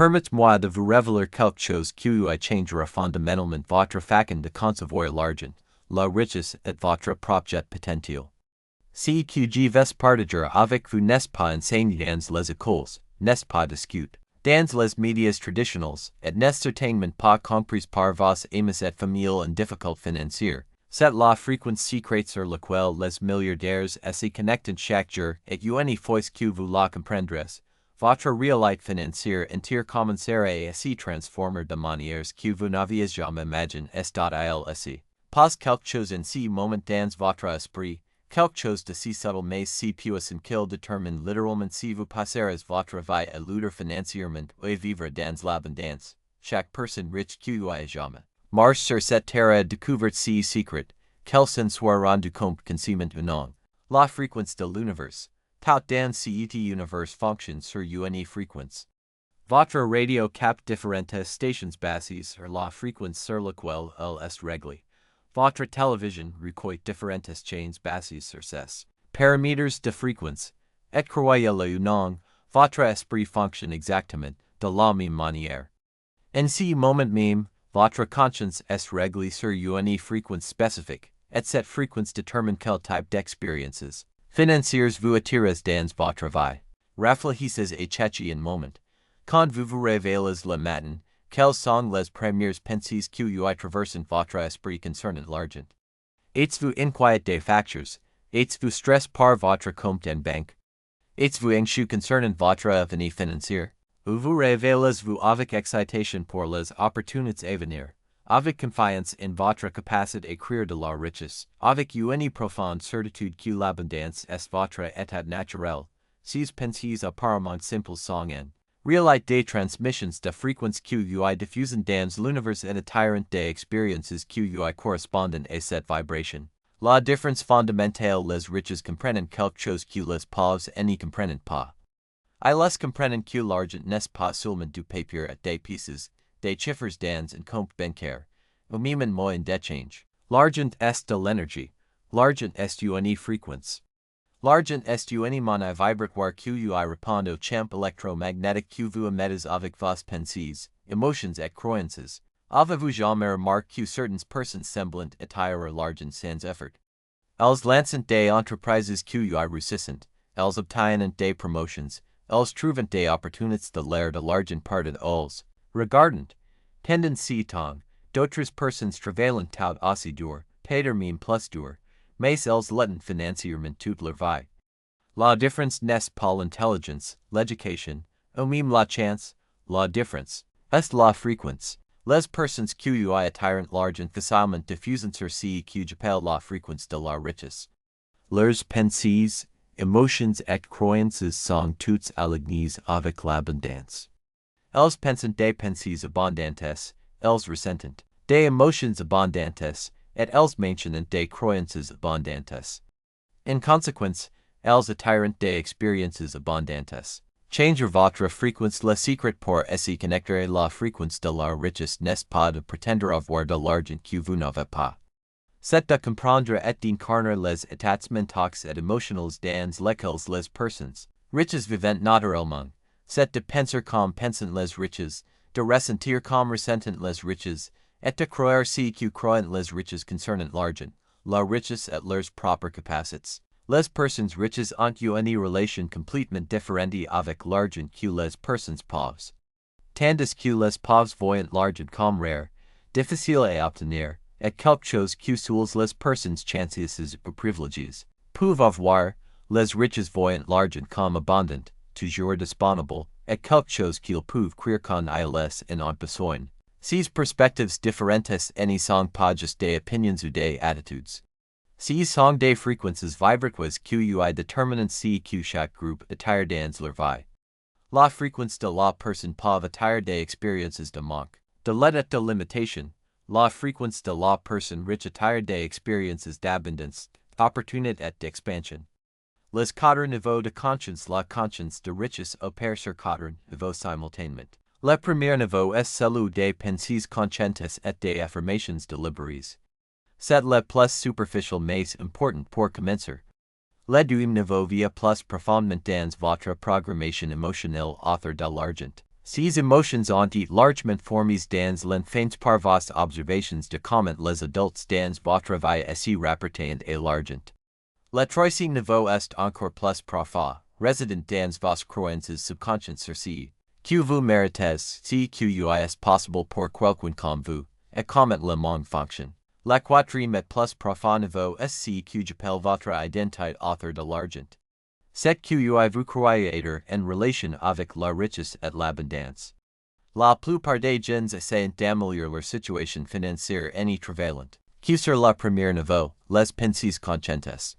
Permettez-moi de vous révéler quelque chose qui changera fondamentalement votre façon de concevoir l'argent, la richesse et votre projet potentiel. Ce que je vais partager avec vous n'est pas enseigné dans les écoles, n'est pas discuté dans les médias traditionnels, et n'est certainement pas compris par vos amis et familles en difficulté financière. C'est la fréquence secrète sur laquelle les milliardaires se connectent chaque jour, et une fois que vous la comprendrez, votre réalité financière entière commencera à se transformer de manières que vous n'aviez jamais imaginé. Pas quelque chose en ce moment dans votre esprit, quelque chose de si subtil mais si puissant qu'il détermine littéralement si vous passerez votre vie à lutter financièrement ou à vivre dans l'abondance. Chaque personne riche qui a jamais marche sur cette terre a découvert ce secret, qu'elle s'en soit rendu compte consciemment ou non. La fréquence de l'univers. Tout dans cet univers fonctionne sur une fréquence. Votre radio capte différentes stations basées sur la fréquence sur laquelle elle est réglée. Votre télévision recueille différentes chaînes basées sur ces paramètres de fréquence. Et croyez-le ou non, votre esprit fonctionne exactement de la même manière. En ce moment même, votre conscience est réglée sur une fréquence spécifique, et cette fréquence détermine quel type d'expériences financières vous attirez dans votre vie. Réfléchissez à ceci un moment. Quand vous vous réveillez le matin, quelles sont les premières pensées qui traversent votre esprit concernant l'argent? Êtes-vous inquiet des factures? Êtes-vous stressé par votre compte en banque? Êtes-vous anxieux concernant votre avenir financier? Ou vous réveillez-vous avec excitation pour les opportunités à venir, avec confiance en votre capacité à créer de la richesse, avec une profonde certitude que l'abondance est votre état naturel? Ces pensées apparemment simples sont en réalité des transmissions de fréquence qui diffusent dans l'univers et attirent des expériences qui correspondent à cette vibration. La différence fondamentale: les riches comprennent quelque chose que les pauvres n'y comprennent pas. Ils comprennent que l'argent n'est pas seulement du papier et des pieces, des chiffres dans un compte bancaire, ou même un moyen d'échange. L'argent est de l'énergie. L'argent est une fréquence. L'argent est une monnaie vibratoire qui répond au champ électromagnétique que vous émettez avec vos pensées, émotions et croyances. Avez-vous jamais remarqué que certaines personnes semblent attirer l'argent sans effort? Elles lancent des entreprises qui réussissent, elles obtiennent des promotions, elles trouvent des opportunités de l'air de l'argent partout elles. Regardant, tendancy tong, d'autres personnes travaillent tout aussi dur, peut-être même plus dur, mais elles l'ont financièrement toute leur vie. La différence n'est pas l'intelligence, l'éducation, ou même la chance. La différence est la fréquence. Les personnes qui attirent l'argent facilement diffusent sur ce que j'appelle la fréquence de la richesse. Leurs pensées, émotions et croyances sont toutes alignées avec l'abondance. Elles pensent des pensées abondantes, elles ressentent des émotions abondantes, et elles maintiennent des croyances abondantes. En conséquence, elles attirent des expériences abondantes. Changer votre fréquence. Le secret pour se connecter à la fréquence de la richesse n'est pas de prétendre avoir de l'argent que vous n'avez pas. C'est de comprendre et d'incarner les états mentaux et émotionnels dans lesquels les personnes riches vivent naturellement. C'est de penser comme pensent les riches, de ressentir comme ressentent les riches, et de croire ce que croient les riches concernant l'argent, la richesse et leurs propres capacités. Les personnes riches ont une relation complètement différente avec l'argent que les personnes pauvres. Tandis que les pauvres voient l'argent comme rare, difficile à obtenir, et quelque chose que seules les personnes chanceuses ou privilégiées peuvent avoir, les riches voient l'argent comme abondant, toujours disponible, et quelque chose qu'ils peuvent créer quand ils en ont besoin. Ces perspectives différentes ne sont pas juste des opinions ou des attitudes. Ces sont des fréquences vibratoires qui déterminent ce que chaque groupe attire dans leur vie. La fréquence de la personne pauvre attire des expériences de manque, de l'aide et de limitation. La fréquence de la personne riche attire des expériences d'abondance, d'opportunité et d'expansion. Les quatre niveaux de conscience. La conscience de richesse opère sur quatre niveaux simultanément. Le premier niveau est celui des pensées conscientes et des affirmations délibérées. C'est le plus superficial mais important pour commencer. Le deuxième niveau via plus profondément dans votre programmation émotionnelle autour de l'argent. Ces émotions ont largement formé dans l'enfance par vos observations de comment les adultes dans votre travail s'y rapportent et l'argent. Le troisième niveau est encore plus profond, résident dans vos croyances subconscientes sur ce que vous méritez, ce qui est possible pour quelqu'un comme vous, et comment le monde fonctionne. Le quatrième et plus profond niveau est ce que j'appelle votre identité author de l'argent. C'est que vous croyez être en relation avec la richesse et l'abondance. La plupart des gens essaient d'améliorer leur situation financière en y travaillant. Que sur le premier niveau, les pensées conscientes.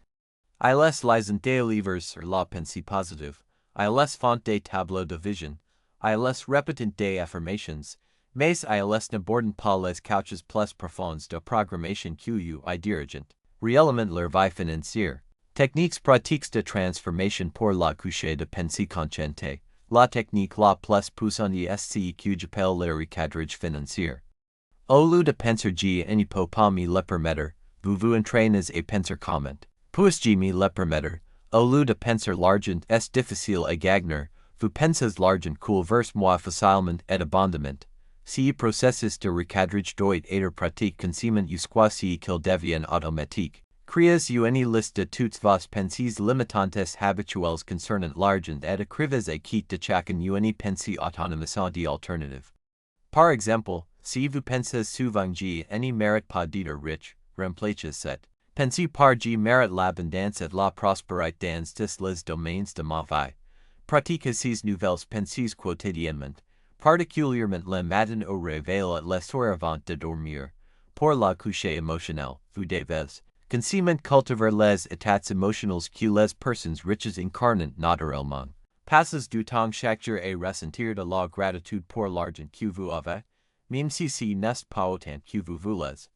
I les idées livres sur la pensée positive. I les font des tableaux de vision. I les répète des affirmations. Mais I les n'aborde pas les couches plus profondes de programmation que I dirigent. Réellement leur vie financière. Techniques pratiques de transformation pour la couche de pensée consciente. La technique la plus puissante est ce que j'appelle le recadrage financier. Au lieu de penser que ne peut pas me le permettre, vous entraînez à penser comment. Puisque me le permettre, au lieu de penser l'argent est difficile à gagner, vous pensez l'argent coule vers moi facilement et abondamment. Ce processus de recadrage doit être pratique consciemment jusqu'à ce qu'il devienne automatique. Créez une liste de toutes vos pensées limitantes habituelles concernant l'argent et écrivez à quitte de chacune une pensée autonomisant d'alternative. Par exemple, si vous pensez souvent que ne mérite pas d'être riche, remplacez cette pensée par je mérite l'abondance et la prospérité dans tous les domaines de ma vie. Pratiquez ces nouvelles pensées quotidiennement, particulièrement le matin au réveil et le soir avant de dormir. Pour la couche émotionnelle, vous devez consciemment cultiver les états émotionnels que les personnes riches incarnent naturellement. Passez du temps chaque jour à ressentir de la gratitude pour l'argent que vous avez, même si ce n'est pas autant que vous voulez.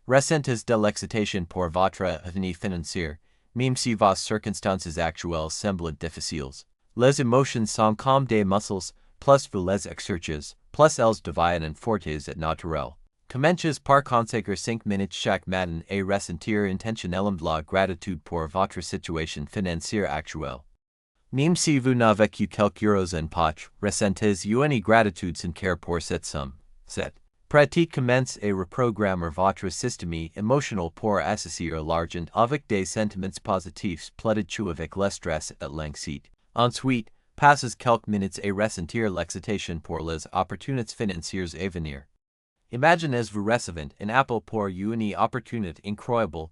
Ressentez de l'excitation pour votre avenir financier, même si vos circonstances actuelles semblent difficiles. Les émotions sont comme des muscles, plus vous les exercez, plus elles deviennent fortes et naturelles. Commencez par consacrer 5 minutes chaque matin à ressentir intentionnellement la gratitude pour votre situation financière actuelle. Même si vous n'avez que quelques euros en poche, ressentez une gratitude sincère pour cette somme. Cette pratique commence à reprogrammer votre système émotionnel pour associer l'argent avec des sentiments positifs plutôt avec le stress et l'anxiété. Ensuite, passez quelques minutes à ressentir l'excitation pour les opportunités financières à venir. Imaginez-vous recevant un appel pour une opportunité incroyable,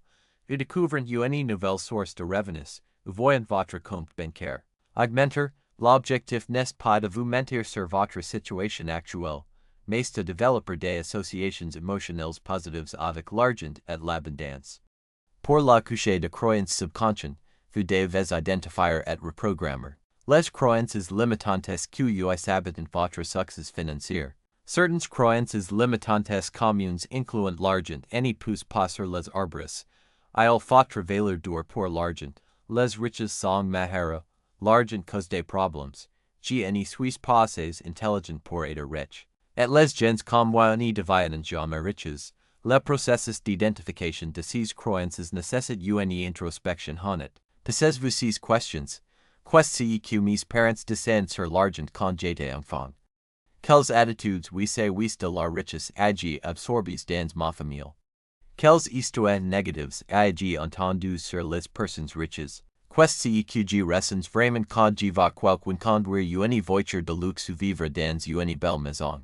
ou découvrant une nouvelle source de revenus, ou voyant votre compte bancaire augmenter. L'objectif n'est pas de vous mentir sur votre situation actuelle, mais de développer des associations émotionnelles positives avec l'argent et l'abondance. Pour la couche de croyances subconscientes, vous devez identifier et reprogrammer les croyances limitantes qui habitent votre succès financier. Certaines croyances limitantes communes incluent l'argent ne pousse pas sur les arbres. Il faut travailler dur pour l'argent. Les riches sont mahara. L'argent cause des problèmes. Je ne suis pas assez intelligent pour être riche. Et les gens comme moi ne deviennent jamais riches. Le processus d'identification de ces croyances nécessite une introspection honnête. Posez-vous ces questions. Qu'est-ce que mes parents descendent sur l'argent quand j'étais enfant? Quelles attitudes oui de la richesse ai-je absorbées dans ma famille? Quelles histoires négatives ai-je entendues sur les personnes riches? Qu'est-ce que je ressens vraiment quand je vois quelqu'un conduire une voiture de luxe ou vivre dans une belle maison?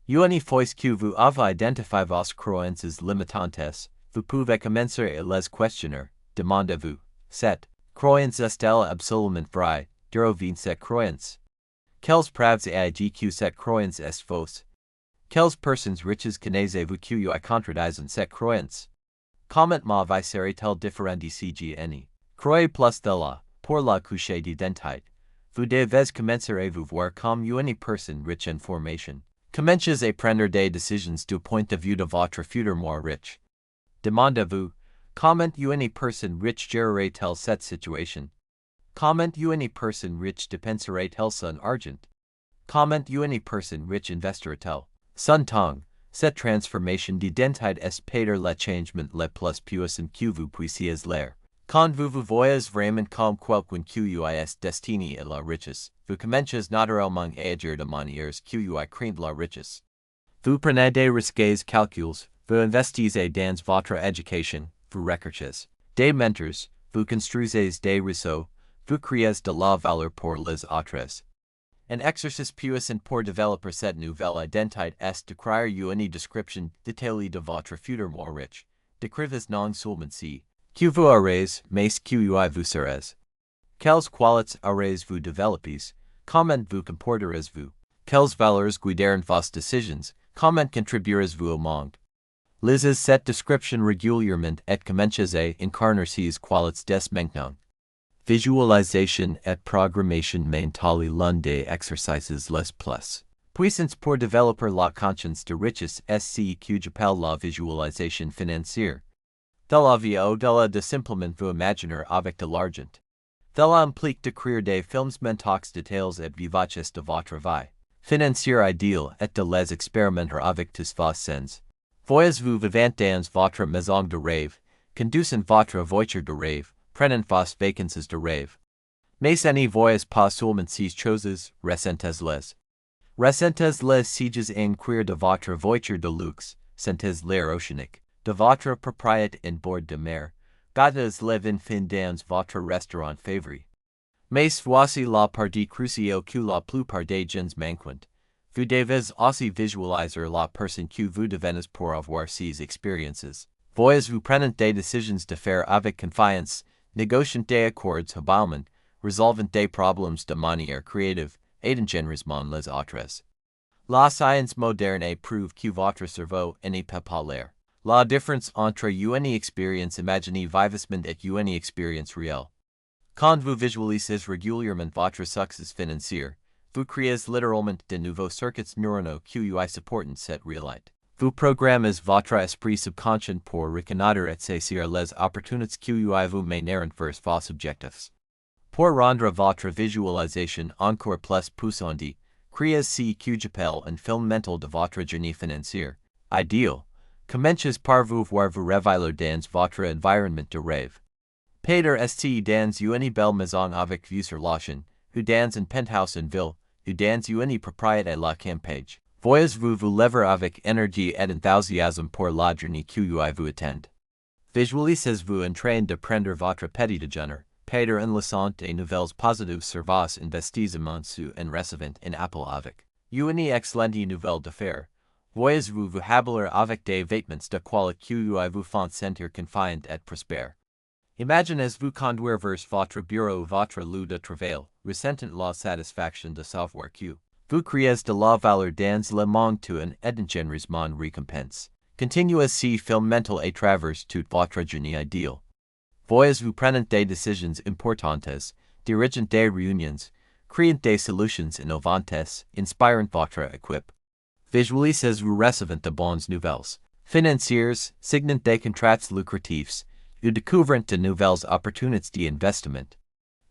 Une fois que vous avez identifié vos croyances limitantes, vous pouvez commencer à les questionner. Demandez-vous, cette croyance est-elle absolument vraie? D'où vient cette croyance? Quelles preuves ai-je que cette croyance est fausse? Quelles personnes riches connaissez-vous qui contredisent cette croyance? Comment ma vie serait-elle différente si je ne croyais plus de là? Pour la couche d'identité, vous devez commencer à vous voir comme une personne riche en formation. Commencez à prendre des décisions du point de vue de votre futur moi riche. Demandez-vous, comment une personne riche gérerait-elle cette situation? Comment une personne riche dépenserait-elle son argent? Comment une personne riche investirait-elle son temps? Cette transformation d'identité est peut-être le changement le plus puissant que vous puissiez l'air. Quand vous vous voyez vraiment comme quelqu'un qui est destiné à la richesse, vous commencez naturellement à agir de manières qui craignent la richesse. Vous prenez des risques calculs, vous investissez dans votre éducation, vous recherchez des mentors, vous construisez des réseaux, vous créez de la valeur pour les autres. Un exercice puissant pour développer cette nouvelle identité est de créer une description détaillée de votre futur more riche. Décrivez non seulement si que vous aurez, mais que vous serez. Quelles qualités aurez-vous développées? Comment vous comporterez-vous? Quelles valeurs guideront vos décisions? Comment contribuerez-vous au monde? Lisez cette description régulièrement et commencez à incarner ces qualités dès maintenant. Visualisation et programmation mentale l'un des exercices les plus puissants pour développer la conscience de richesse est ce que j'appelle la visualisation financière. Cela vient au-delà de simplement vous imaginer avec de l'argent. Cela implique de créer des films mentaux détails et vivaces de votre vie financière idéale et de les expérimenter avec tous vos sens. Voyez-vous vivant dans votre maison de rêve, conduisant votre voiture de rêve, prenant vos vacances de rêve. Mais ne voyez pas seulement ces choses, ressentez-les. Ressentez-les sièges en cuir de votre voiture de luxe, sentez l'air oceanique de votre propriété en bord de mer, gâtez les vins fins dans votre restaurant favori. Mais voici la partie cruciale que la plupart des gens manquent. Vous devez aussi visualiser la personne que vous devenez pour avoir ces expériences. Voyez-vous prenant des décisions d'affaires avec confiance, négociant des accords habilement, résolvant des problèmes de manière créative, aidant généreusement les autres. La science moderne prouve que votre cerveau n'est pas l'air. La différence entre une expérience imaginée vivement et une expérience réelle. Quand vous visualisez régulièrement votre succès financier, vous créez littéralement de nouveaux circuits neuronaux qui supportent cette réalité. Vous programmez votre esprit subconscient pour reconnaître et saisir les opportunités qui vous mèneront vers vos objectifs. Pour rendre votre visualisation encore plus puissante, créez ce que j'appelle un film mental de votre journée financière. Idéal. Commencez par vous voir vous révéler dans votre environnement de rêve. Peter St. dans une belle maison avec vue sur l'ocean, ou dans un penthouse en ville, ou dans une propriété à la campagne. Voyez-vous vous lever avec énergie et enthousiasme pour la journée que vous attend. Visualisez-vous en train de prendre votre petit déjeuner, Peter en laissant des nouvelles positives sur vos investissements en recevant un appel avec une excellente nouvelle d'affaires. Voyez-vous vous habiller avec des vêtements de qualité qui vous font sentir confiant et prospère. Imaginez-vous conduire vers votre bureau ou votre lieu de travail, ressentant la satisfaction de savoir que vous créez de la valeur dans le monde tout en aidant généreusement récompense. Continuez ce film mental à travers toute votre journée idéale. Voyez-vous prenant des décisions importantes, dirigeant des réunions, créant des solutions innovantes, inspirant votre équipe. Visualisez-vous recevant de bonnes nouvelles financières, signant des contrats lucratifs, ou découvrant de nouvelles opportunités d'investissement.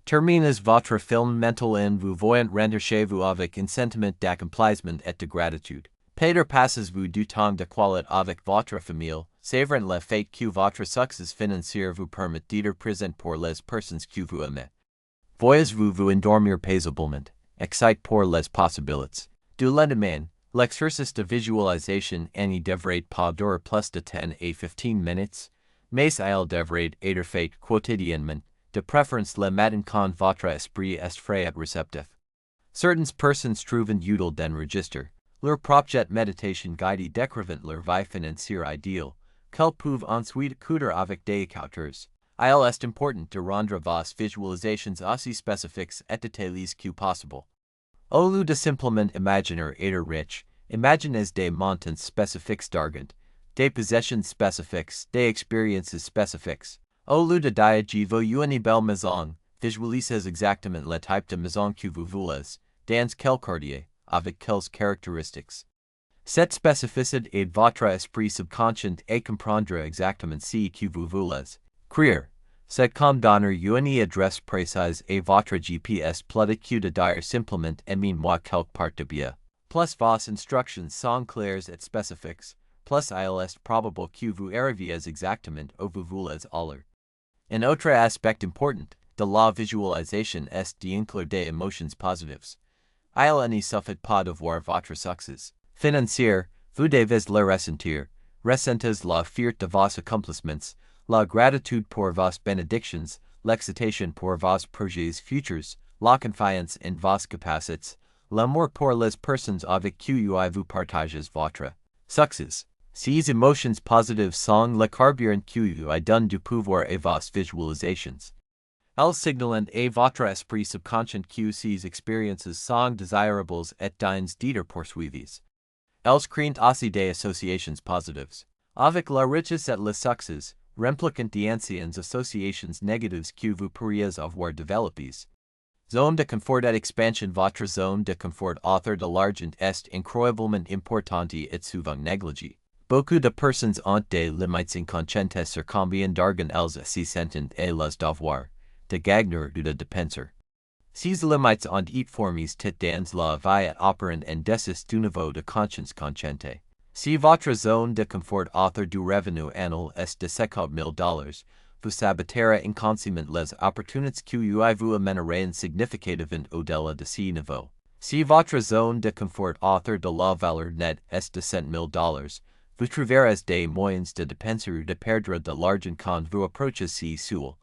Terminez votre film mental en vous voyant rentrer chez vous avec un sentiment d'accomplissement et de gratitude. Peter passez-vous du temps de qualité avec votre famille, savourant le fait que votre succès financier vous permet d'être présent pour les personnes que vous aimez. Voyez-vous vous endormir paisiblement, excité pour les possibilités du lendemain. L'exercice de visualisation ne devrait pas durer plus de 10 à 15 minutes, mais il devrait être fait quotidiennement, de préférence le matin quand votre esprit est frais et réceptif. Certaines personnes trouvent utile d'enregistrer leur propre méditation guidée décrivant leur vie financière idéale, qu'elles peuvent ensuite écouter avec des écouteurs. Il est important de rendre vos visualisations aussi spécifiques et détaillées que possible. Au lieu de simplement imaginer être riche, imaginez des montants spécifiques d'argent, des possessions spécifiques, des expériences spécifiques. Au lieu de dire que vous une belle maison, visualisez exactement le type de maison que vous voulez, dans quel quartier, avec quelles caractéristiques. Cette spécificité aide votre esprit subconscient à comprendre exactement ce que vous voulez créer. C'est comme donner une adresse précise à votre GPS plutôt que de dire simplement amène-moi quelque part de bien. Plus vos instructions sont claires et spécifiques, plus il est probable que vous arriviez exactement où vous voulez aller. Un autre aspect important de la visualisation est d'inclure des émotions positives. Il ne suffit pas de voir votre succès financier, vous devez le ressentir. Ressentez la fierté de vos accomplissements, la gratitude pour vos bénédictions, l'excitation pour vos projets futurs, la confiance en vos capacités, l'amour pour les personnes avec qui vous partagez votre succès. Ces émotions positives sont le carburant qui vous donne du pouvoir à vos visualisations. Elles signalent à votre esprit subconscient que ces expériences sont désirables et dines d'être poursuivies. Elles créent aussi des associations positives. Avec la richesse et le succès, rempliquant d'anciennes associations négatives que vous pourriez avoir développées. Zone de confort et expansion. Votre zone de confort author de l'argent est incroyablement importante et souvent négligée. Beaucoup de personnes ont des limites inconscientes sur combien d'argent elles se sentent et les devoirs de gagner ou de dépenser. Ces limites ont été formées dans la vie et opérant en dessus du niveau de conscience consciente. Si votre zone de confort author du revenu annuel est de $50,000, vous habiterez inconsciemment les opportunités qui vous amèneront significativement au-delà de ce niveau. Si votre zone de confort author de la valeur nette est de $100,000, vous trouverez des moyens de dépenser ou de perdre de l'argent quand vous approchez ce seuil.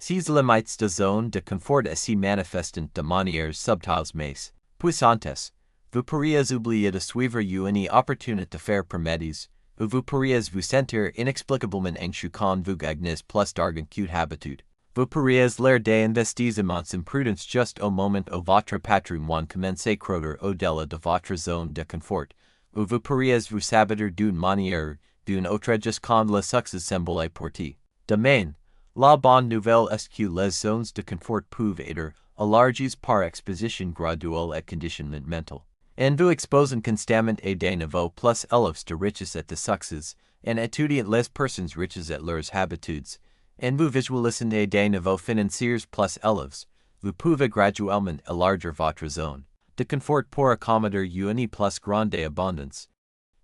Ces limites de zone de confort se manifestent de manières subtiles mais puissantes. Vous pourriez oublier de suivre une opportunité de faire promettez, ou vous pourriez vous sentir inexplicablement anxieux quand vous gagnez plus d'argent que habitude. Vous pourriez l'air d'investissements imprudents juste au moment où votre patrimoine commence à croître au-delà de votre zone de confort, ou vous pourriez vous habiter d'une manière d'une autre jusqu'en le succès semble porter. Demain, la bonne nouvelle est que les zones de confort peuvent être élargies par exposition graduelle et conditionnement mental. En vous exposant constamment à des niveaux plus élevés de richesse et de succès, en étudiant les personnes riches et leurs habitudes, en vous visualisant à des niveaux financiers plus élevés, vous pouvez graduellement élargir votre zone de confort pour accommoder une plus grande abondance.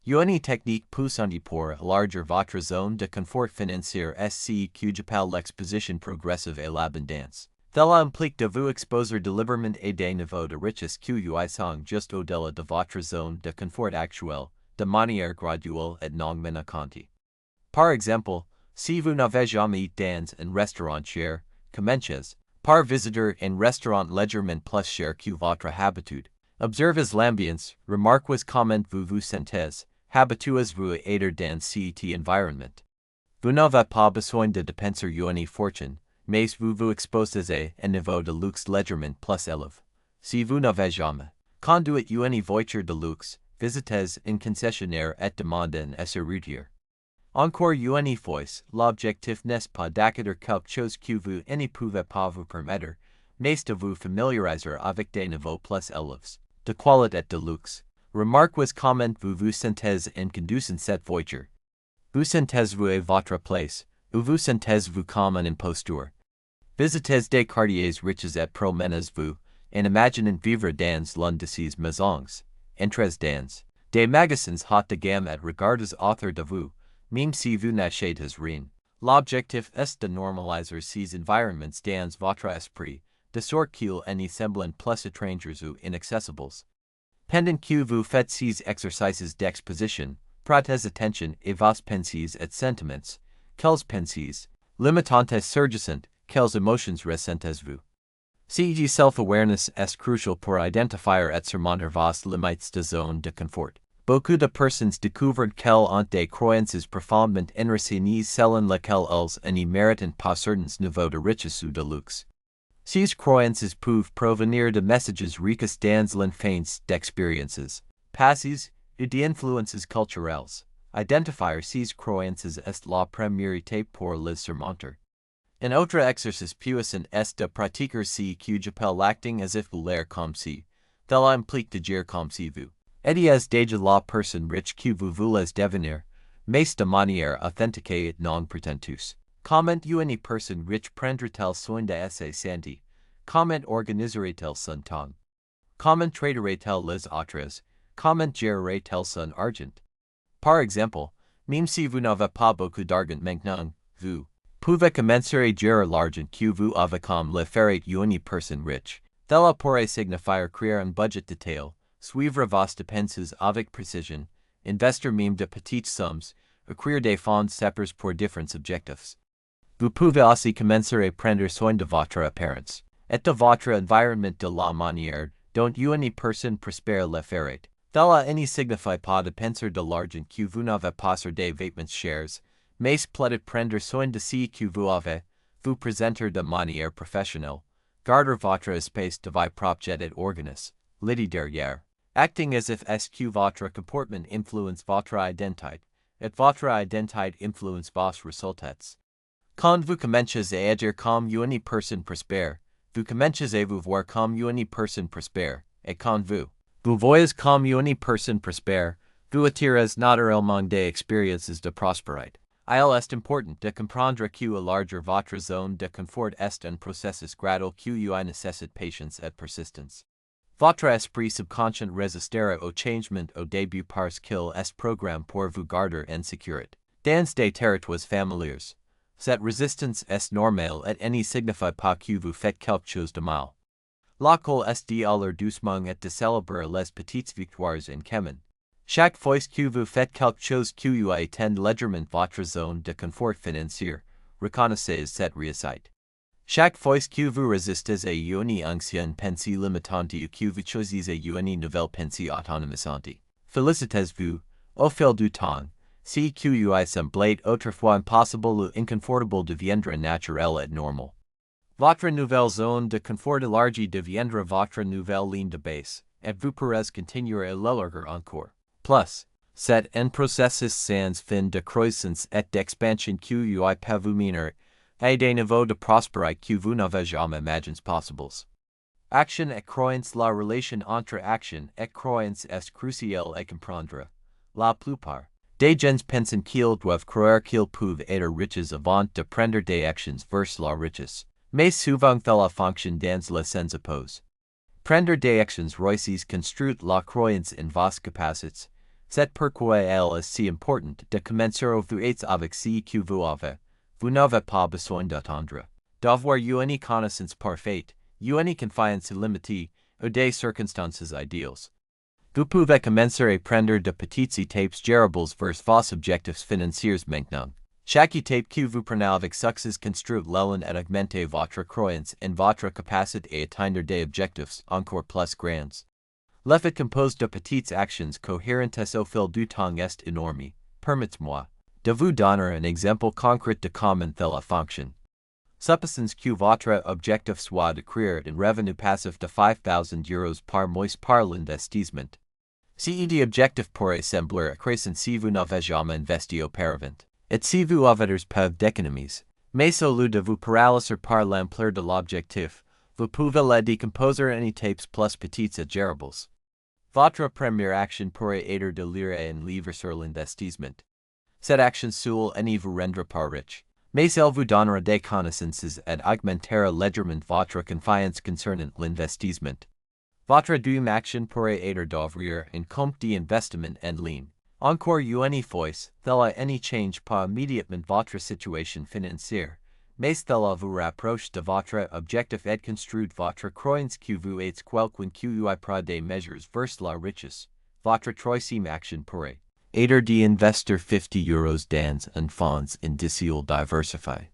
Une technique puissante pour élargir votre zone de confort financier est ce que j'appelle l'exposition progressive à l'abondance. Cela implique de vous exposer délibérément à des niveaux de richesse qui sont juste au-delà de votre zone de confort actuelle, de manière graduelle et non menaçante. Par exemple, si vous n'avez jamais dans un restaurant cher, commencez par visiter un restaurant légèrement plus cher que votre habitude. Observez l'ambiance, remarquez comment vous vous sentez, habituez-vous à être dans cet environnement. Vous n'avez pas besoin de dépenser une fortune, mais vous vous exposez à un niveau de luxe légèrement plus élevé. Si vous n'avez jamais conduit une voiture de luxe, visitez un concessionnaire et demandez à se retirer. Encore une fois, l'objectif n'est pas d'acquérir quelque chose que vous ne pouvez pas vous permettre, mais de vous familiariser avec des niveaux plus élevés de qualité et de luxe. Remarquez comment vous vous sentez en conduisant cette voiture. Vous sentez-vous à votre place, ou vous sentez-vous comme un imposteur? Visitez des quartiers riches et promenez-vous, en imaginant vivre dans l'un de ces maisons. Entrez dans des magasins haut de gamme et regardez autour de vous, même si vous n'achetez rien. L'objectif est de normaliser ces environnements dans votre esprit, de sorte qu'ils ne semblent plus étrangers ou inaccessibles. Pendant que vous faites ces exercices d'exposition, prêtez attention à vos pensées et sentiments. Quelles pensées limitantes surgissent, quelles émotions ressentez-vous? Ce self-awareness est crucial pour identifier et surmonter vos limites de zone de confort. Beaucoup de personnes découvrent qu'elles ont des croyances profondément enracinées selon lesquelles elles ne méritent pas certains niveaux de richesse ou de luxe. Ces croyances peuvent provenir de messages riches dans l'enfance, d'expériences passées ou d'influences culturelles. Identifier ces croyances est la première étape pour les surmonter. Un autre exercice puissant est de pratiquer ce que j'appelle l'acting as if vous l'air comme si. Cela implique d'agir comme si vous étiez déjà la personne riche que vous voulez devenir, mais de manière authentique et non prétenteuse. Comment une personne riche prendra-t-elle soin de sa santé? Comment organiserait-elle son temps? Comment traiterait-elle les autres? Comment gérerait-elle son argent? Par exemple, même si vous n'avez pas beaucoup d'argent maintenant, vous Pouvez commencer gérer l'argent que vous avez comme le ferait une personne riche. Cela pourrait signifier créer un budget détaillé, suivre vos dépenses avec précision, investir même de petites sommes, créer des fonds séparés pour différents objectifs. Vous pouvez aussi commencer à prendre soin de votre apparence et de votre environnement de la manière dont une personne prospère le ferait. Cela ne signifie pas de penser de l'argent que vous n'avez pas sur des vêtements chers, mais peut prendre soin de ce que vous avez, vous présenter de manière professionnelle, garder votre espace de vie propre et organise, l'idée derrière, acting as if est que votre comportement influence votre identité, et votre identité influence vos résultats. Quand vous commencez à agir comme une personne prospère, vous commencez à vous voir comme une personne prospère, et quand vous voyez comme une personne prospère, vous attirez naturellement des expériences de prospérité. Il est important de comprendre que élargir votre zone de confort est un processus graduel qui nécessite patience et persistance. Votre esprit subconscient résistera au changement au début parce qu'il est programmé pour vous garder en sécurité. Dans des territoires familiers, cette résistance est normale et ne signifie pas que vous faites quelque chose de mal. L'école est d'aller doucement et de célébrer les petites victoires en commun. Chaque fois que vous faites quelque chose qui atteint légèrement votre zone de confort financier, reconnaissez cette réussite. Chaque fois que vous résistez à une ancienne pensée limitante ou que vous choisissez une nouvelle pensée autonomisante, félicitez-vous, au fil du temps, ce qui semblait autrefois impossible ou inconfortable deviendra naturel et normal. Votre nouvelle zone de confort élargie deviendra votre nouvelle ligne de base, et vous pourrez continuer à l'élargir encore. Plus, c'est un processus sans fin de croissance et d'expansion qui peut vous mener à des niveaux de prospérité que vous n'avez jamais imaginés possibles. Action et croyance. La relation entre action et croyance est cruciale à comprendre. La plupart des gens pensent qu'ils doivent croire qu'ils peuvent être riches avant de prendre des actions vers la richesse, mais souvent cela fonctionne dans le sens opposé. Prendre des actions réussies construit la croyance en vos capacités. C'est pourquoi il est si important de commencer au vous êtes avec ce que vous avez. Vous n'avez pas besoin d'attendre d'avoir une connaissance parfaite, une confiance illimitée, ou des circonstances idéales. Vous pouvez commencer à prendre de petites étapes gérables vers vos objectifs financiers maintenant. Chaque étape que vous prenez avec succès construit l'élan et augmente votre croyance en votre capacité à atteindre des objectifs encore plus grands. L'effet composé de petites actions cohérentes au fil du temps est énorme. Permettez-moi de vous donner un exemple concret de comment cela fonctionne. Supposons que votre objectif soit de créer un revenu passif de 5,000 euros par mois par l'investissement. Cet objectif pourrait sembler accroissant si vous n'avez jamais investi auparavant, et si vous avez peu d'économies. Mais au lieu de vous paralyser par l'ampleur de l'objectif, vous pouvez le décomposer en étapes plus petites et gérables. Votre première action pourrait être de lire un livre sur l'investissement. Cette action seule ne vous rendra pas riche, mais elle vous donnera des connaissances et augmentera légèrement votre confiance concernant l'investissement. Votre deuxième action pourrait être d'ouvrir un compte d'investissement en ligne. Encore une fois, cela ne change pas immédiatement votre situation financière, mais cela vous rapproche de votre objectif et construit votre croyance que vous êtes quelqu'un qui prend des mesures vers la richesse. Votre troisième action pourrait être d'investir 50 euros dans un fonds indiciel diversifié.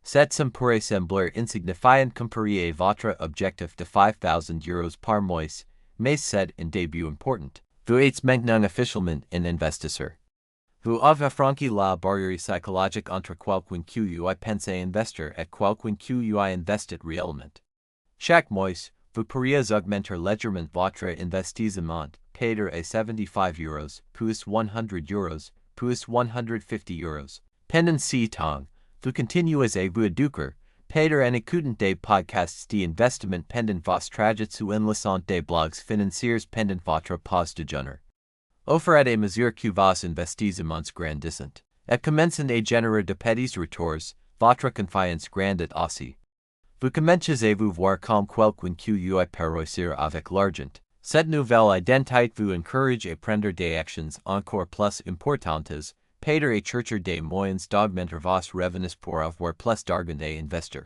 Cette somme pourrait sembler insignifiante comparée à votre objectif de 5,000 euros par mois, mais c'est un début important. Vous êtes maintenant officiellement un investisseur. Vous avez franchi la barrière psychologique entre quelqu'un qui pense investir et quelqu'un qui investit réellement. Chaque mois, vous pourriez augmenter légèrement votre investissement, peut-être à 75 euros, puis 100 euros, puis 150 euros. Pendant ce temps, vous continuez à vous éduquer, peut-être en écoutant des podcasts d'investissement pendant vos trajets ou en lisant des blogs financiers pendant votre pause déjeuner. Au fur et à mesure que vos investissements grandissent, et commencent à générer de petits retours, votre confiance grandit aussi. Vous commencez à vous voir comme quelqu'un qui peut réussir avec l'argent. Cette nouvelle identité vous encourage à prendre des actions encore plus importantes, Peter a chercher des moyens d'augmenter vos revenus pour avoir plus d'argent et investir.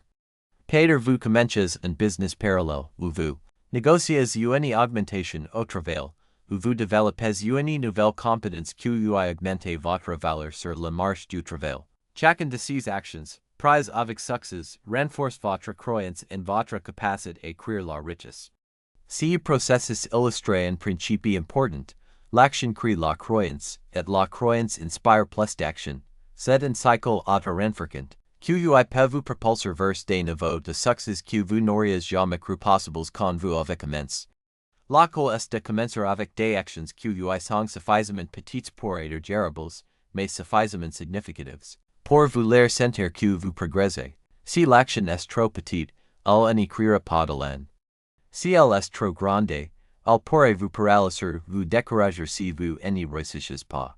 Peter vous commences un business parallèle, où vous négociez une augmentation au travail, où vous développez une nouvelle compétence qui augmente votre valeur sur le marché du travail. Chacun de ces actions, prise avec succès, renforce votre croyance en votre capacité à créer la richesse. Ce processus illustre un principe important. L'action crée la croyance, et la croyance inspire plus d'action. C'est un cycle auto-renforçant, qui peut vous propulser vers des niveaux de succès que vous n'auriez jamais cru possibles quand vous avez commencé. La clé est de commencer avec des actions qui sont suffisamment petites pour être gérables, mais suffisamment significatives pour vous les sentir que vous progressez. Si l'action est trop petite, elle n'y créera pas de l'an. Si elle est trop grande, elle pourrait vous paralyser, vous décourager si vous n'y réussissez pas.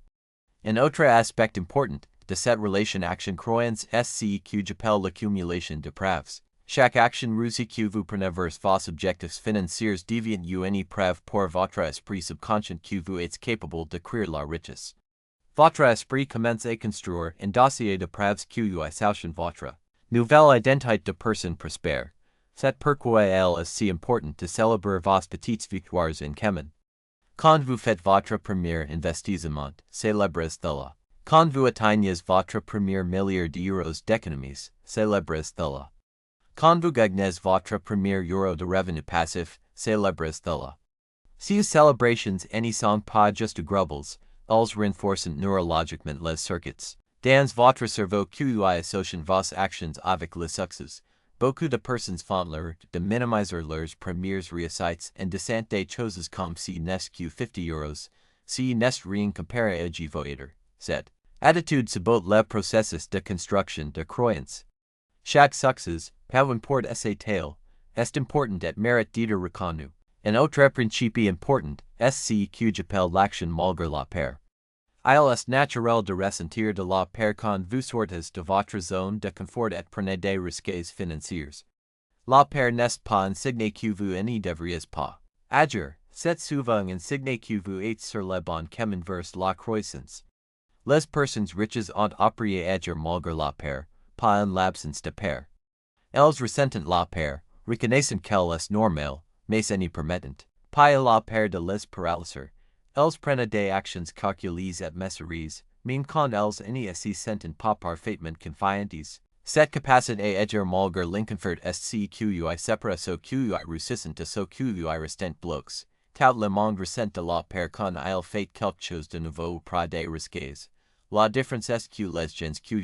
Un autre aspect important de cette relation action-croyance est ce que j'appelle l'accumulation de preuves. Chaque action réussie que vous prenez vers vos objectifs financiers devient une preuve pour votre esprit subconscient que vous êtes capable de créer la richesse. Votre esprit commence à construire un dossier de preuves qui associant votre nouvelle identité de personne prospère. C'est pourquoi elle est si important de célébrer vos petites victoires en commun. Quand vous faites votre premier investissement, célébrez-le. Quand vous atteignez votre premier milliard d'euros d'économies, célébrez-le. Quand vous gagnez votre premier euro de revenu passif, célébrez-le. Ces célébrations n'y sont pas juste agréables, elles renforcent neurologiquement les circuits dans votre cerveau qui associent vos actions avec le succès. Beaucoup de personnes font l'erreur de minimiser leurs premières réussites en disant des choses comme si n'est que 50 euros, si n'est rien comparé à votre. Cette attitude sabote le processus de construction de croyance. Chaque succès, peu importe sa taille, est important et mérite d'être reconnu. Un autre principe important est ce que j'appelle l'action malgré la peur. Il est naturel de ressentir de la peur quand vous sortez de votre zone de confort et prenez des risques financiers. La peur n'est pas un signe que vous n'y devriez pas agir, c'est souvent un signe que vous êtes sur le bon chemin vers la croissance. Les personnes riches ont appris à agir malgré la peur, pas en l'absence de peur. Elles ressentent la peur, reconnaissent qu'elle est normale, mais n'y permettent pas la peur de les paralyser. Elles prennent des actions calculées et mesurées, mais quand elles n'y se sentent pas parfaitement confiantes. Cette capacité à agir malgré l'inconfort est ce qui sépare ceux qui réussissent de ceux qui restent bloqués. Tout le monde ressent de la peur quand il fait quelque chose de nouveau ou prend des risques. La différence est que les gens qui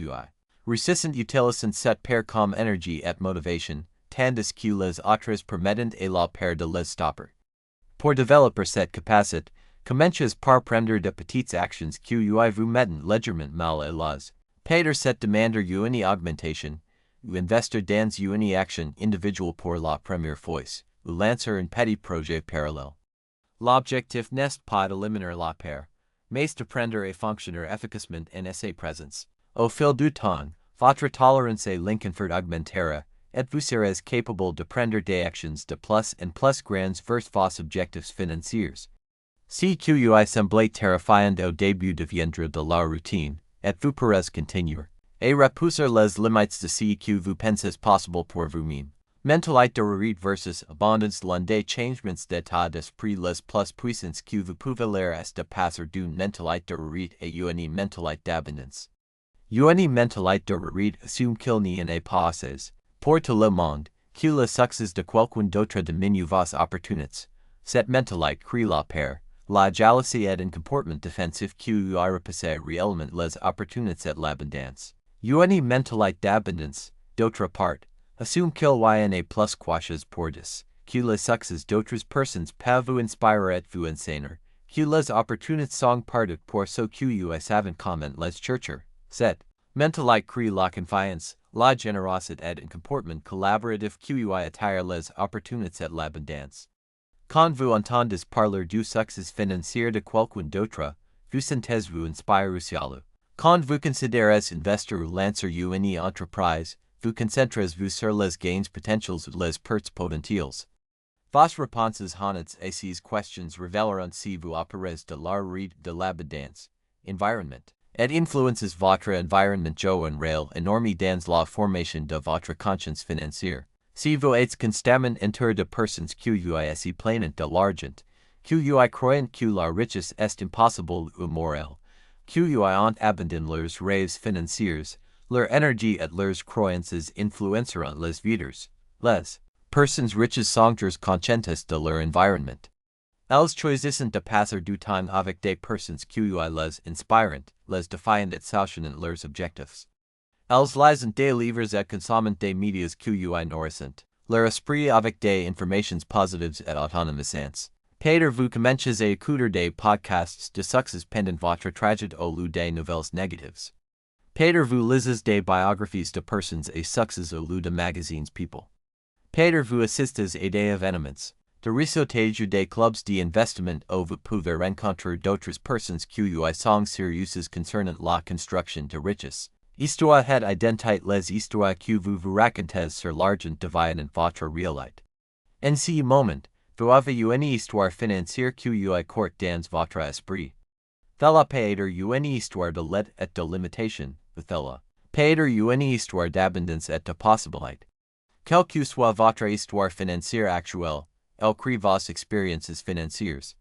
réussissent utilisent cette peur comme énergie et motivation, tandis que les autres permettent à la peur de les stopper. Pour développer cette capacité, commencez par prendre de petites actions qui vous mettent légèrement mal à l'aise. Peter cette demande une augmentation, ou investir dans une action individuelle pour la première fois, ou lancer un petit projet parallèle. L'objectif n'est pas d'éliminer la peur, mais de prendre et fonctionner efficacement en sa présence. Au fil du temps, votre tolérance à l'inconfort augmentera, et vous serez capable de prendre des actions de plus en plus grandes vers vos objectifs financiers. Ce qui semblait terrifiant au début deviendra de la routine, et vous pourrez continuer et repousser les limites de ce que vous pensez possible pour vous-même. Mentalité de réussite versus abondance. L'un des changements d'état d'esprit les plus puissants que vous pouvez faire est de passer d'une mentalité de réussite à une mentalité d'abondance. Une mentalité de réussite assume qu'il n'y en a pas assez pour tout le monde, que le succès de quelqu'un d'autre diminue vos opportunités. Cette mentalité crée la peur, la jalousie et un comportement défensif qui repousse réellement les opportunités et l'abondance. Une mentalité d'abondance, d'autre part, assume qu'il y en a plus quoiches pour dire, que le succès d'autres personnes peut vous inspirer et vous enseigner, que les opportunités sont partout pour ceux qui savent comment les chercher. Cette mentalité crée la confiance, la générosité et un comportement collaboratif qui attire les opportunités et l'abondance. Quand vous entendez parler du succès financier de quelqu'un d'autre, vous sentez-vous inspiré sur lui. Quand vous considérez investir ou lancer une entreprise, vous concentrez-vous sur les gains potentiels ou les pertes potentielles. Vos réponses honnêtes à ces questions révéleront si vous opérez de la réussite de l'abondance, environnement, Et influences votre environnement jo en réel énorme dans la formation de votre conscience financière. Si vous êtes constamment entouré de personnes qui se plaignent de l'argent, qui croient que la richesse est impossible ou morale, qui ont abandonné leurs rêves financiers, leur énergie et leurs croyances influenceront les vides. Les personnes riches sont conscientes de leur environnement. Elles choisissent de passer du temps avec des personnes qui les inspirent, les défiant et soutenant leurs objectifs. Elles lisent des livres et consomment des médias qui nourrissent leur esprit avec des informations positives et autonomisantes. Peut-être vous commencez à écouter des podcasts de succès pendant votre trajet au lieu des nouvelles négatives. Peut-être vous lisez des biographies de personnes à succès au lieu de magazines people. Peut-être vous assistez à des événements de réseautage ou des clubs d'investissement où vous pouvez rencontrer d'autres personnes qui sont sérieuses concernant la construction de richesse. Histoire et identité les histoires que vous racontez sur l'argent deviennent votre réalité. En ce moment, vous avez une histoire financière qui court dans votre esprit. Thella peut-être une histoire de l'aide et de limitation, thella peut-être une histoire d'abondance et de possibilité. Quelle que soit votre histoire financière actuelle, elle crée vos expériences financières.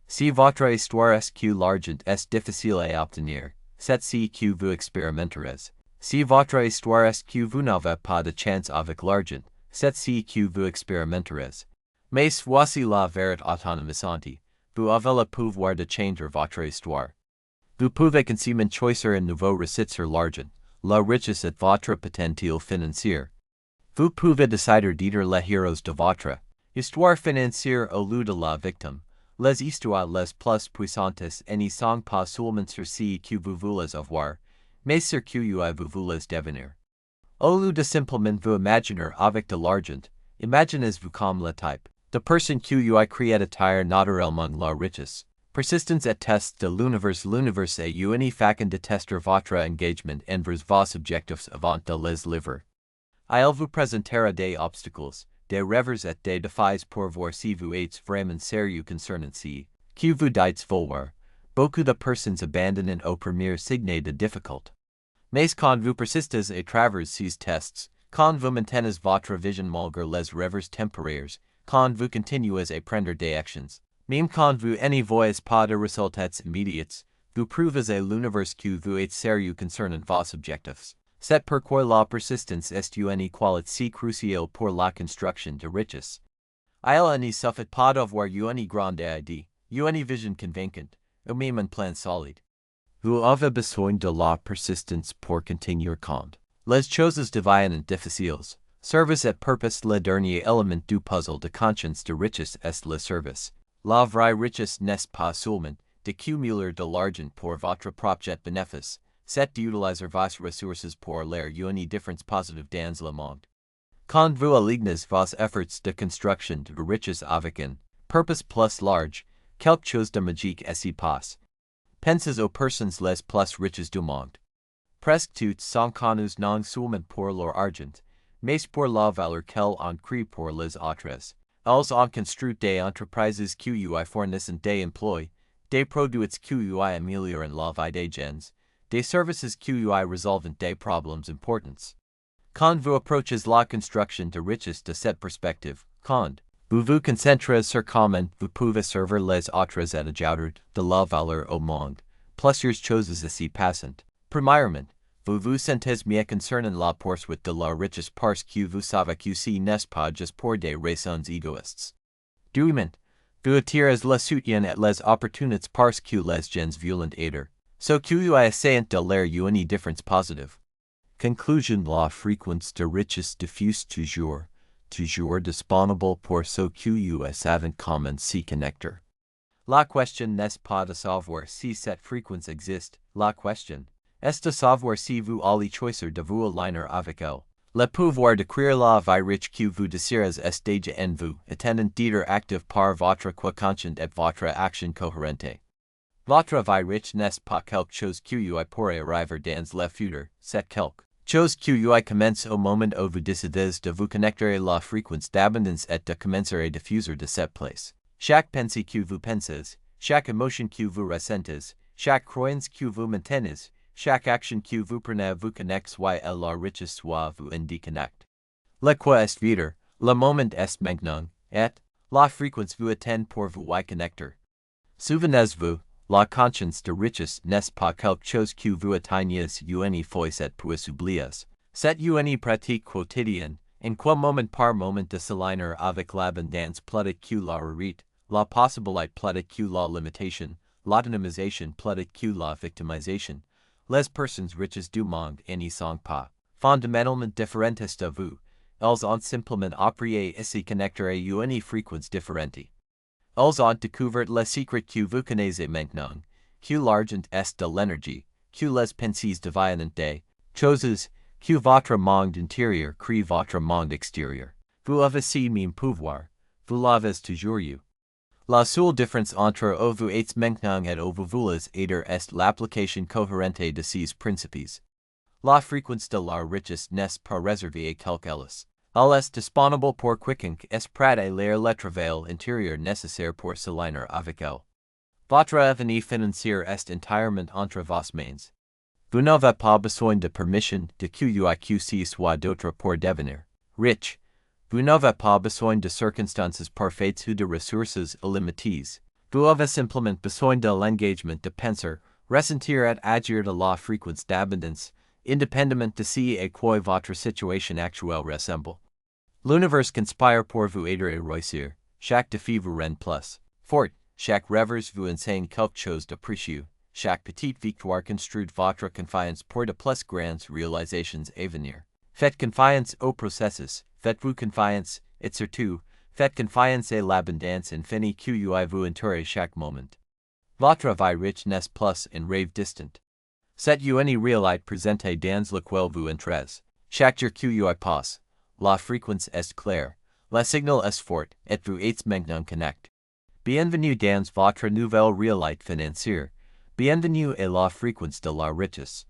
Si votre histoire est que l'argent est difficile à obtenir, c'est ce que vous expérimenterez. Si votre histoire est que vous n'avez pas de chance avec l'argent, c'est ce que vous expérimenterez. Mais voici la vérité autonomisante, vous avez le pouvoir de changer votre histoire. Vous pouvez consommer choisir un nouveau recette sur l'argent, la richesse et votre potentiel financier. Vous pouvez décider d'être les héros de votre histoire financière au lieu de la victime. Les histoires les plus puissantes ne sont pas seulement sur ce que vous voulez avoir, mais sur qui vous voulez devenir. Au lieu de simplement vous imaginer avec de l'argent, imaginez-vous comme le type de personne qui crée attire naturellement la richesse. Persistance et test de l'univers. L'univers est une façon de tester votre engagement envers vos objectifs avant de les livrer. Il vous présentera des obstacles, des revers et des défis pour voir si vous êtes vraiment sérieux concernant ce que vous dites vouloir. Beaucoup de personnes abandonnent au premier signe de difficulté. Mais quand vous persistez à travers ces tests, quand vous maintenez votre vision malgré les revers temporaires, quand vous continuez à prendre des actions, même quand vous ne voyez pas de résultats immédiats, vous prouvez à l'univers que vous êtes sérieux concernant vos objectifs. C'est pourquoi la persistance est une qualité si cruciale pour la construction de richesse. Il ne suffit pas d'avoir une grande idée, une vision convaincante, ou même un plan solide. Vous avez besoin de la persistance pour continuer quand les choses deviennent difficiles. Service et purpose. Le dernier élément du puzzle de conscience de richesse est le service. La vraie richesse n'est pas seulement d'accumuler de l'argent pour votre propre bénéfice, c'est d'utiliser vos ressources pour leur une différence positive dans le monde. Quand vous alignez vos efforts de construction de richesse avec un purpose plus large, quelque chose de magique s'y passe. Pensez aux personnes les plus riches du monde. Presque toutes sont connues non seulement pour leur argent, mais pour la valeur qu'elles ont créée pour les autres. Elles ont construit des entreprises qui fournissent des emplois, des produits qui améliorent la vie des gens, des services qui résolvent des problèmes importants. Quand vous approchez la construction de richesse de cette perspective, quand vous vous concentrez sur comment vous pouvez servir les autres et ajouter de la valeur au monde, plusieurs choses s'y passent. Premièrement, vous vous sentez mieux concernant la poursuite de la richesse parce que vous savez que ce n'est pas juste pour des raisons égoïstes. Deuxièmement, vous attirez le soutien et les opportunités parce que les gens veulent aider, ce qui essayent de leur une différence positive. Conclusion. La fréquence de richesse diffuse toujours disponible pour ceux qui savent comment s'y connecter. La question n'est pas de savoir si cette fréquence existe, la question est de savoir si vous allez choisir de vous aligner avec elle. Le pouvoir de créer la vie riche que vous désirez est déjà en vous, étant d'être actif par votre conscience et votre action cohérente. Votre vie riche n'est pas quelque chose qui pourrait arriver dans le futur, c'est quelque chose qui commence au moment où vous décidez de vous connecter à la fréquence d'abondance et de commencer à diffuser de cette place. Chaque pensée que vous pensez, chaque émotion que vous ressentez, chaque croyance que vous maintenez, chaque action que vous prenez vous connecte soit à la richesse soit vous en déconnecte. Le quoi est vivre, le moment est maintenant, et la fréquence vous attend pour vous y connecter. Souvenez-vous, la conscience de richesse n'est pas quelque chose que vous atteignez une fois et puis oubliez. C'est une pratique quotidienne, en quoi moment par moment de s'aligner avec l'abondance plate que la réussite, la possibilité plate que la limitation, l'autonomisation plate que la victimisation. Les personnes riches du monde n'y sont pas fondamentalement différentes de vous. Elles ont simplement appris à se connecter à une fréquence différente. Elles ont découvert le secret que vous connaissez maintenant, que l'argent est de l'énergie, que les pensées deviennent des choses, que votre monde intérieur crée votre monde extérieur. Vous avez ce même pouvoir, vous l'avez toujours eu. La seule différence entre vous êtes maintenant et vous voulez être est l'application cohérente de ces principes. La fréquence de la richesse n'est pas réservée à quelqu'un. Elle est disponible pour quiconque est prêt à lire le travail intérieur nécessaire pour s'aligner avec elle. Votre avenir financier est entièrement entre vos mains. Vous n'avez pas besoin de permission de qui soit d'autre pour devenir riche. Vous n'avez pas besoin de circonstances parfaites ou de ressources illimitées. Vous avez simplement besoin de l'engagement de penser, ressentir et agir de la fréquence d'abondance, indépendamment de ce à quoi votre situation actuelle ressemble. L'univers conspire pour vous aider à réussir. Chaque défi vous rend plus fort. Chaque rêve vous enseigne quelque chose de précieux. Chaque petite victoire construit votre confiance pour de plus grandes réalisations à venir. Faites confiance au processus. Faites-vous confiance, et surtout, faites confiance à l'abondance infinie qui vous entoure chaque moment. Votre vie riche n'est plus un rêve distant. C'est une réalité présente dans laquelle vous entrez. Chaque jour qui passe, la fréquence est claire, le signal est fort, et vous êtes maintenant connecté. Bienvenue dans votre nouvelle réalité financière. Bienvenue à la fréquence de la richesse.